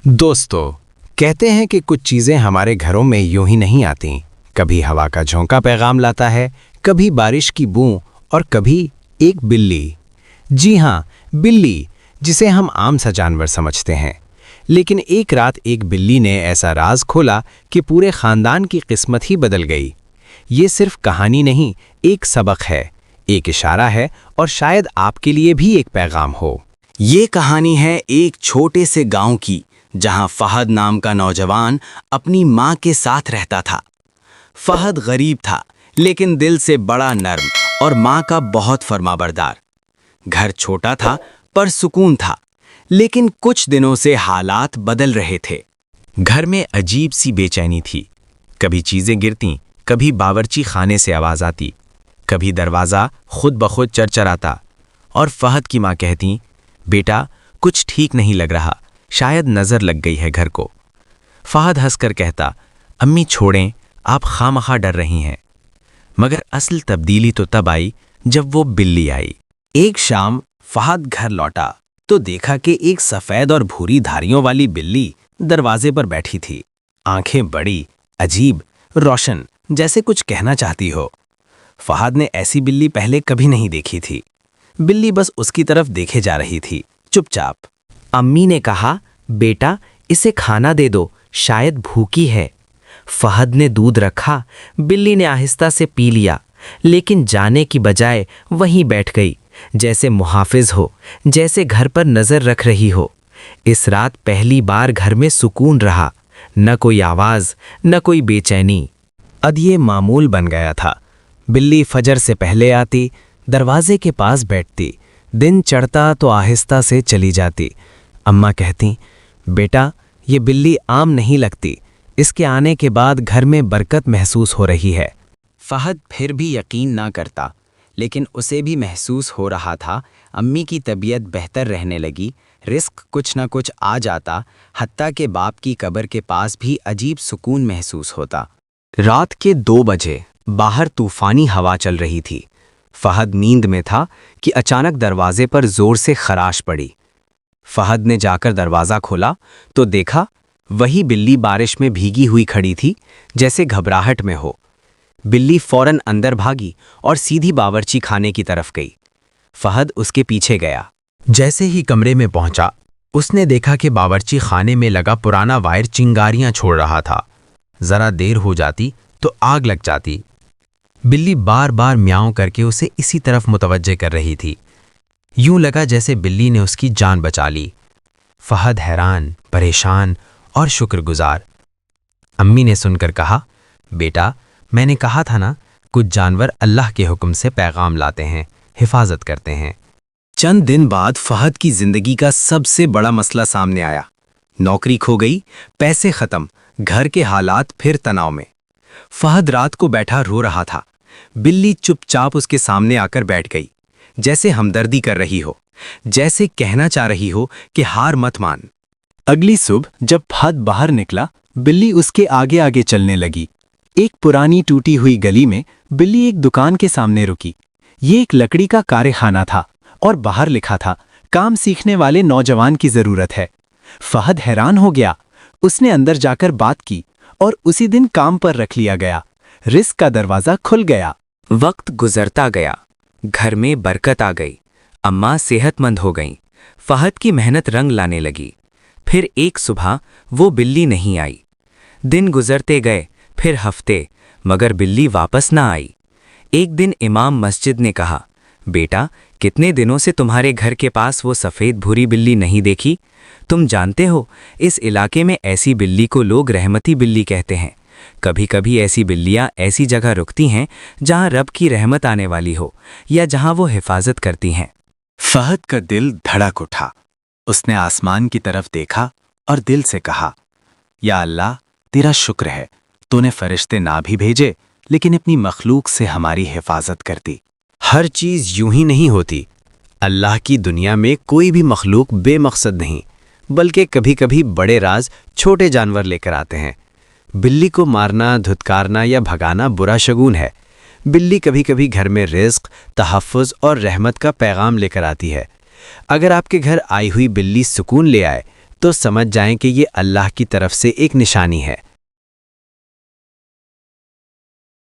दोस्तों, कहते हैं कि कुछ चीज़ें हमारे घरों में यूं ही नहीं आती। कभी हवा का झोंका पैगाम लाता है, कभी बारिश की बूंद और कभी एक बिल्ली। जी हाँ, बिल्ली, जिसे हम आम सा जानवर समझते हैं। लेकिन एक रात एक बिल्ली ने ऐसा राज खोला कि पूरे खानदान की किस्मत ही बदल गई। ये सिर्फ कहानी नहीं, एक सबक है, एक इशारा है और शायद आपके लिए भी एक पैगाम हो। ये कहानी है एक छोटे से गांव की, जहां फहद नाम का नौजवान अपनी माँ के साथ रहता था। फहद गरीब था, लेकिन दिल से बड़ा नर्म और माँ का बहुत फरमाबरदार। घर छोटा था पर सुकून था, लेकिन कुछ दिनों से हालात बदल रहे थे। घर में अजीब सी बेचैनी थी। कभी चीजें गिरती, कभी बावर्ची खाने से आवाज आती, कभी दरवाज़ा खुद ब खुद चरचराता और फहद की माँ कहती, बेटा कुछ ठीक नहीं लग रहा, शायद नज़र लग गई है घर को। फहद हंसकर कहता, अम्मी छोड़ें, आप खामखा डर रही हैं। मगर असल तब्दीली तो तब आई जब वो बिल्ली आई। एक शाम फहद घर लौटा तो देखा कि एक सफ़ेद और भूरी धारियों वाली बिल्ली दरवाजे पर बैठी थी। आंखें बड़ी, अजीब, रोशन, जैसे कुछ कहना चाहती हो। फहद ने ऐसी बिल्ली पहले कभी नहीं देखी थी। बिल्ली बस उसकी तरफ देखे जा रही थी, चुपचाप। अम्मी ने कहा, बेटा इसे खाना दे दो, शायद भूखी है। फहद ने दूध रखा, बिल्ली ने आहिस्ता से पी लिया, लेकिन जाने की बजाय वहीं बैठ गई, जैसे मुहाफिज हो, जैसे घर पर नजर रख रही हो। इस रात पहली बार घर में सुकून रहा, न कोई आवाज, न कोई बेचैनी। अब ये मामूल बन गया था। बिल्ली फजर से पहले आती, दरवाजे के पास बैठती, दिन चढ़ता तो आहिस्ता से चली जाती। अम्मा कहती, बेटा ये बिल्ली आम नहीं लगती, इसके आने के बाद घर में बरकत महसूस हो रही है। फहद फिर भी यकीन ना करता, लेकिन उसे भी महसूस हो रहा था। अम्मी की तबीयत बेहतर रहने लगी, रिस्क कुछ न कुछ आ जाता, हत्ता के बाप की कब्र के पास भी अजीब सुकून महसूस होता। रात के 2 बजे बाहर तूफानी हवा चल रही थी। फहद नींद में था कि अचानक दरवाजे पर जोर से खराश पड़ी। फहद ने जाकर दरवाज़ा खोला तो देखा वही बिल्ली बारिश में भीगी हुई खड़ी थी, जैसे घबराहट में हो। बिल्ली फौरन अंदर भागी और सीधी बावर्ची खाने की तरफ गई। फहद उसके पीछे गया। जैसे ही कमरे में पहुंचा, उसने देखा कि बावर्ची खाने में लगा पुराना वायर चिंगारियां छोड़ रहा था। जरा देर हो जाती तो आग लग जाती। बिल्ली बार बार म्याऊं करके उसे इसी तरफ मुतवज्जे कर रही थी। यूं लगा जैसे बिल्ली ने उसकी जान बचा ली। फहद हैरान, परेशान और शुक्रगुजार। अम्मी ने सुनकर कहा, बेटा मैंने कहा था ना, कुछ जानवर अल्लाह के हुक्म से पैगाम लाते हैं, हिफाजत करते हैं। चंद दिन बाद फहद की जिंदगी का सबसे बड़ा मसला सामने आया। नौकरी खो गई, पैसे खत्म, घर के हालात फिर तनाव में। फहद रात को बैठा रो रहा था। बिल्ली चुपचाप उसके सामने आकर बैठ गई, जैसे हमदर्दी कर रही हो, जैसे कहना चाह रही हो कि हार मत मान। अगली सुबह जब फहद बाहर निकला, बिल्ली उसके आगे आगे चलने लगी। एक पुरानी टूटी हुई गली में बिल्ली एक दुकान के सामने रुकी। ये एक लकड़ी का कारखाना था और बाहर लिखा था, काम सीखने वाले नौजवान की जरूरत है। फहद हैरान हो गया। उसने अंदर जाकर बात की और उसी दिन काम पर रख लिया गया। रिस्क का दरवाजा खुल गया। वक्त गुजरता गया, घर में बरकत आ गई, अम्मा सेहतमंद हो गईं, फहद की मेहनत रंग लाने लगी। फिर एक सुबह वो बिल्ली नहीं आई। दिन गुजरते गए, फिर हफ्ते, मगर बिल्ली वापस ना आई। एक दिन इमाम मस्जिद ने कहा, बेटा कितने दिनों से तुम्हारे घर के पास वो सफ़ेद भूरी बिल्ली नहीं देखी? तुम जानते हो, इस इलाके में ऐसी बिल्ली को लोग रहमती बिल्ली कहते हैं। कभी कभी ऐसी बिल्लियां ऐसी जगह रुकती हैं जहां रब की रहमत आने वाली हो या जहां वो हिफाजत करती हैं। फहद का दिल धड़क उठा। उसने आसमान की तरफ देखा और दिल से कहा, या अल्लाह तेरा शुक्र है, तूने फरिश्ते ना भी भेजे लेकिन अपनी मखलूक से हमारी हिफाजत कर दी। हर चीज़ यूं ही नहीं होती। अल्लाह की दुनिया में कोई भी मखलूक बेमकसद नहीं, बल्कि कभी कभी बड़े राज छोटे जानवर लेकर आते हैं। बिल्ली को मारना, धुतकारना या भगाना बुरा शगुन है। बिल्ली कभी कभी घर में रिज़्क़, तहफ़्फ़ुज़ और रहमत का पैगाम लेकर आती है। अगर आपके घर आई हुई बिल्ली सुकून ले आए تو سمجھ جائیں کہ یہ اللہ کی طرف سے ایک نشانی ہے